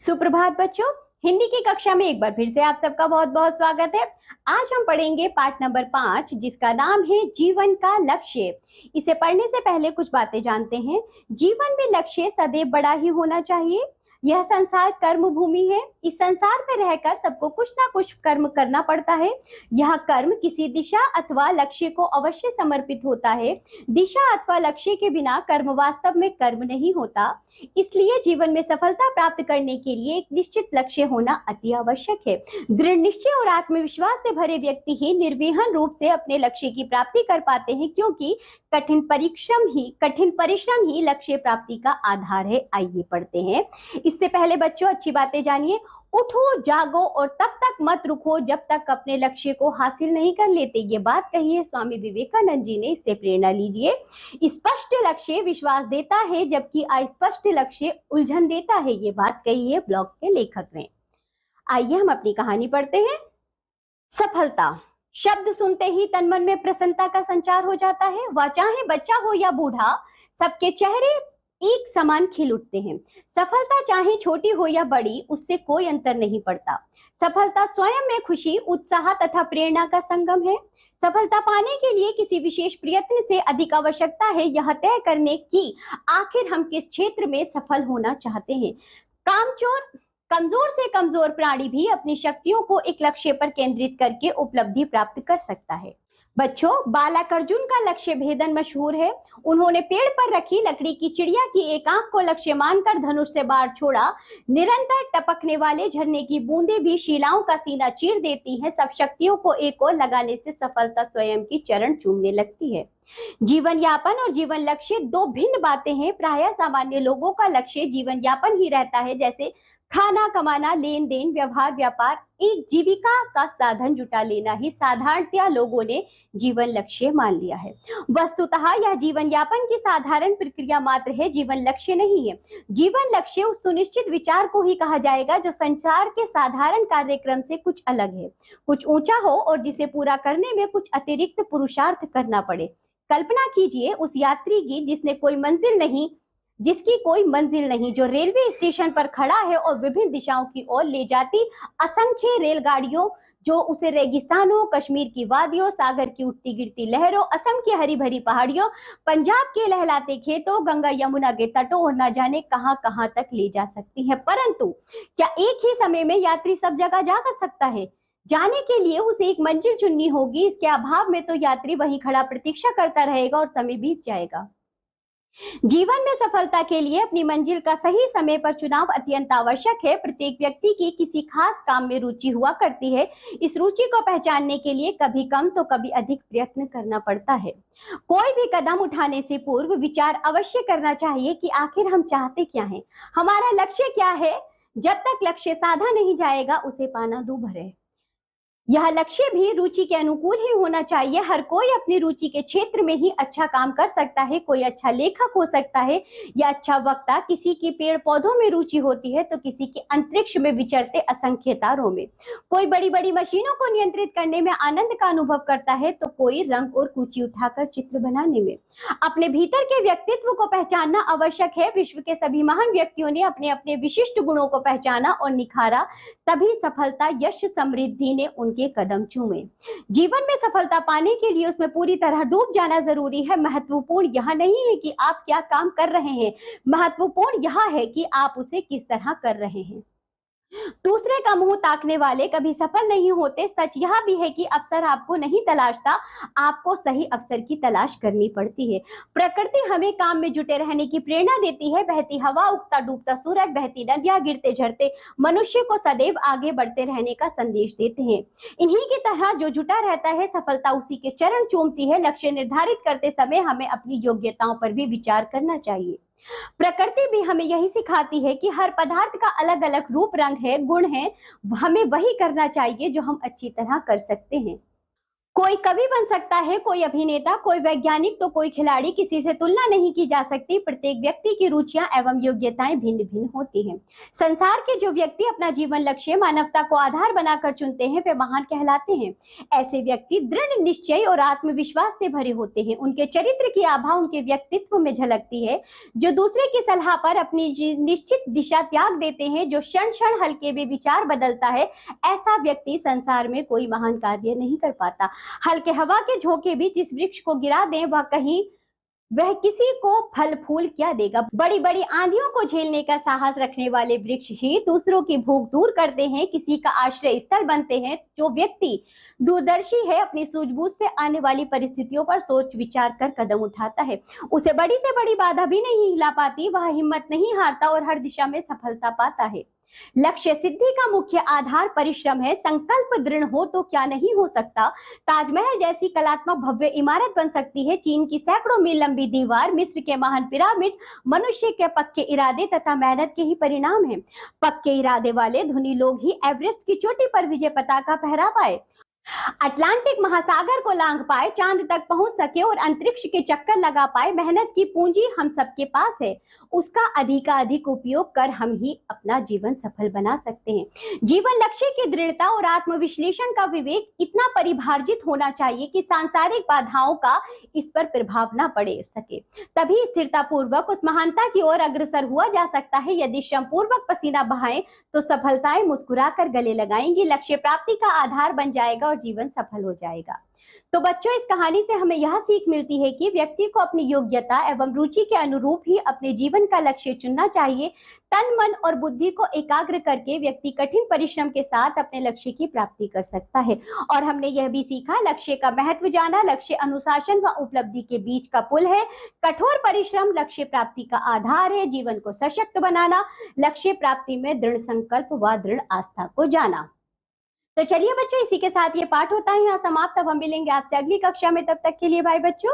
सुप्रभात बच्चों। हिंदी की कक्षा में एक बार फिर से आप सबका बहुत बहुत स्वागत है। आज हम पढ़ेंगे पाठ नंबर 5 जिसका नाम है जीवन का लक्ष्य। इसे पढ़ने से पहले कुछ बातें जानते हैं। जीवन में लक्ष्य सदैव बड़ा ही होना चाहिए। यह संसार कर्म भूमि है। इस संसार में रहकर सबको कुछ ना कुछ कर्म करना पड़ता है। यह कर्म किसी दिशा अथवा लक्ष्य को अवश्य समर्पित होता है। दिशा अथवा लक्ष्य के बिना कर्म वास्तव में कर्म नहीं होता। इसलिए जीवन में सफलता प्राप्त करने के लिए एक निश्चित लक्ष्य होना अति आवश्यक है। दृढ़ निश्चय और आत्मविश्वास से भरे व्यक्ति ही निर्विघ्न रूप से अपने लक्ष्य की प्राप्ति कर पाते हैं, क्योंकि कठिन परिश्रम ही लक्ष्य प्राप्ति का आधार है। आइए पढ़ते हैं। इससे पहले बच्चों अच्छी बातें जानिए। उठो जागो और तब तक मत रुको जब तक अपने लक्ष्य को हासिल नहीं कर लेते। ये बात कही है स्वामी विवेकानंद जी ने। इससे प्रेरणा लीजिए। स्पष्ट लक्ष्य विश्वास देता है जबकि अस्पष्ट लक्ष्य उलझन देता है। ये बात कही है ब्लॉग के लेखक ने। आइए हम अपनी कहानी पढ़ते हैं। सफलता शब्द सुनते ही तन मन में प्रसन्नता का संचार हो जाता है। वह चाहे बच्चा हो या बूढ़ा, सबके चेहरे एक समान खिल उठते हैं। सफलता चाहे छोटी हो या बड़ी, उससे कोई अंतर नहीं पड़ता। सफलता स्वयं में खुशी, उत्साह तथा प्रेरणा का संगम है। सफलता पाने के लिए किसी विशेष प्रयत्न से अधिक आवश्यकता है यह तय करने की आखिर हम किस क्षेत्र में सफल होना चाहते हैं। कमजोर से कमजोर प्राणी भी अपनी शक्तियों को एक लक्ष्य पर केंद्रित करके उपलब्धि प्राप्त कर सकता है। बच्चों, बालक अर्जुन का लक्ष्य भेदन मशहूर है। उन्होंने पेड़ पर रखी लकड़ी की चिड़िया की एक आंख को लक्ष्य मानकर धनुष से बाढ़ छोड़ा। निरंतर टपकने वाले झरने की बूंदें भी शिलाओं का सीना चीर देती हैं। सब शक्तियों को एक ओर लगाने से सफलता स्वयं की चरण चूमने लगती है। जीवन यापन और जीवन लक्ष्य दो भिन्न बातें हैं। प्रायः सामान्य लोगों का लक्ष्य जीवन यापन ही रहता है, जैसे खाना कमाना, लेन देन, व्यवहार, व्यापार, एक जीविका का साधन जुटा लेना ही साधारणतया लोगों ने जीवन लक्ष्य मान लिया है। वस्तुतः यह जीवन यापन की साधारण प्रक्रिया मात्र है, जीवन लक्ष्य नहीं है। जीवन लक्ष्य उस सुनिश्चित विचार को ही कहा जाएगा जो संसार के साधारण कार्यक्रम से कुछ अलग है, कुछ ऊंचा हो और जिसे पूरा करने में कुछ अतिरिक्त पुरुषार्थ करना पड़े। कल्पना कीजिए उस यात्री की जिसकी कोई मंजिल नहीं, जो रेलवे स्टेशन पर खड़ा है और विभिन्न दिशाओं की ओर ले जाती असंख्य रेलगाड़ियों, जो उसे रेगिस्तानों, कश्मीर की वादियों, सागर की उठती गिरती लहरों, असम की हरी भरी पहाड़ियों, पंजाब के लहलाते खेतों, गंगा यमुना के तटों और न जाने कहां कहां तक ले जा सकती है। परंतु क्या एक ही समय में यात्री सब जगह जा सकता है? जाने के लिए उसे एक मंजिल चुननी होगी। इसके अभाव में तो यात्री वहीं खड़ा प्रतीक्षा करता रहेगा और समय बीत जाएगा। जीवन में सफलता के लिए अपनी मंजिल का सही समय पर चुनाव अत्यंत आवश्यक है। प्रत्येक व्यक्ति की किसी खास काम में रुचि हुआ करती है। इस रुचि को पहचानने के लिए कभी कम तो कभी अधिक प्रयत्न करना पड़ता है। कोई भी कदम उठाने से पूर्व विचार अवश्य करना चाहिए कि आखिर हम चाहते क्या हैं, हमारा लक्ष्य क्या है। जब तक लक्ष्य साधा नहीं जाएगा उसे पाना दूभर है। यह लक्ष्य भी रुचि के अनुकूल ही होना चाहिए। हर कोई अपनी रुचि के क्षेत्र में ही अच्छा काम कर सकता है। कोई अच्छा लेखक हो सकता है या अच्छा वक्ता। किसी की पेड़ पौधों में रुचि होती है तो किसी की अंतरिक्ष में विचरते असंख्य तारों में। कोई बड़ी बड़ी मशीनों को नियंत्रित करने में आनंद का अनुभव करता है तो कोई रंग और कूची उठाकर चित्र बनाने में। अपने भीतर के व्यक्तित्व को पहचानना आवश्यक है। विश्व के सभी महान व्यक्तियों ने अपने अपने विशिष्ट गुणों को पहचाना और निखारा, तभी सफलता, यश, समृद्धि ने उनके कदम चूमे। जीवन में सफलता पाने के लिए उसमें पूरी तरह डूब जाना जरूरी है। महत्वपूर्ण यह नहीं है कि आप क्या काम कर रहे हैं, महत्वपूर्ण यह है कि आप उसे किस तरह कर रहे हैं। दूसरे का मुंह ताकने वाले कभी सफल नहीं होते। सच यह भी है कि अवसर आपको नहीं तलाशता, आपको सही अवसर की तलाश करनी पड़ती है। प्रकृति हमें काम में जुटे रहने की प्रेरणा देती है। बहती हवा, उगता डूबता सूरज, बहती नदियां, गिरते झरते मनुष्य को सदैव आगे बढ़ते रहने का संदेश देते हैं। इन्हीं की तरह जो जुटा रहता है, सफलता उसी के चरण चूमती है। लक्ष्य निर्धारित करते समय हमें अपनी योग्यताओं पर भी विचार करना चाहिए। प्रकृति भी हमें यही सिखाती है कि हर पदार्थ का अलग अलग रूप, रंग है, गुण है। हमें वही करना चाहिए जो हम अच्छी तरह कर सकते हैं। कोई कवि बन सकता है, कोई अभिनेता, कोई वैज्ञानिक तो कोई खिलाड़ी, किसी से तुलना नहीं की जा सकती। प्रत्येक व्यक्ति की रुचियां एवं योग्यताएं भिन्न भिन्न होती हैं। संसार के जो व्यक्ति अपना जीवन लक्ष्य मानवता को आधार बनाकर चुनते हैं वे महान कहलाते हैं। ऐसे व्यक्ति दृढ़ निश्चय और आत्मविश्वास से भरे होते हैं। उनके चरित्र की आभा उनके व्यक्तित्व में झलकती है। जो दूसरे की सलाह पर अपनी निश्चित दिशा त्याग देते हैं, जो क्षण क्षण हल्के में विचार बदलता है, ऐसा व्यक्ति संसार में कोई महान कार्य नहीं कर पाता। हल्के हवा के झोंके भी जिस वृक्ष को गिरा दें वह किसी को फल फूल क्या देगा। बड़ी बड़ी आंधियों को झेलने का साहस रखने वाले वृक्ष ही दूसरों की भूख दूर करते हैं, किसी का आश्रय स्थल बनते हैं। जो व्यक्ति दूरदर्शी है, अपनी सूझबूझ से आने वाली परिस्थितियों पर सोच विचार कर कदम उठाता है, उसे बड़ी से बड़ी बाधा भी नहीं हिला पाती। वह हिम्मत नहीं हारता और हर दिशा में सफलता पाता है। लक्ष्य सिद्धि का मुख्य आधार परिश्रम है। संकल्प दृढ़ हो तो क्या नहीं हो सकता। ताजमहल जैसी कलात्मक भव्य इमारत बन सकती है। चीन की सैकड़ों मील लंबी दीवार, मिस्र के महान पिरामिड मनुष्य के पक्के इरादे तथा मेहनत के ही परिणाम है। पक्के इरादे वाले धनी लोग ही एवरेस्ट की चोटी पर विजय पताका फहरा पाए, अटलांटिक महासागर को लांघ पाए, चांद तक पहुंच सके और अंतरिक्ष के चक्कर लगा पाए। मेहनत की पूंजी हम सबके पास है, उसका अधिकाधिक उपयोग कर हम ही अपना जीवन सफल बना सकते हैं। जीवन लक्ष्य की दृढ़ता और आत्मविश्लेषण का विवेक इतना परिभाषित होना चाहिए कि सांसारिक बाधाओं का इस पर प्रभाव न पड़े सके। तभी स्थिरता पूर्वक उस महानता की ओर अग्रसर हुआ जा सकता है। यदि श्रम पूर्वक पसीना बहाएं तो सफलताएं मुस्कुराकर गले लगाएंगी। लक्ष्य प्राप्ति का आधार बन जाएगा और जीवन सफल हो जाएगा। तो बच्चों, इस कहानी से हमें यह सीख मिलती है कि व्यक्ति को अपनी योग्यता एवं रुचि के अनुरूप ही अपने जीवन का लक्ष्य चुनना चाहिए। तन मन और बुद्धि को एकाग्र करके व्यक्ति कठिन परिश्रम के साथ अपने लक्ष्य की प्राप्ति कर सकता है। और हमने यह भी सीखा, लक्ष्य का महत्व जाना। लक्ष्य अनुशासन व उपलब्धि के बीच का पुल है। कठोर परिश्रम लक्ष्य प्राप्ति का आधार है। जीवन को सशक्त बनाना, लक्ष्य प्राप्ति में दृढ़ संकल्प व दृढ़ आस्था को जाना। तो चलिए बच्चों, इसी के साथ ये पाठ होता है यहाँ समाप्त। अब हम मिलेंगे आपसे अगली कक्षा में, तब तक के लिए बाय बच्चों।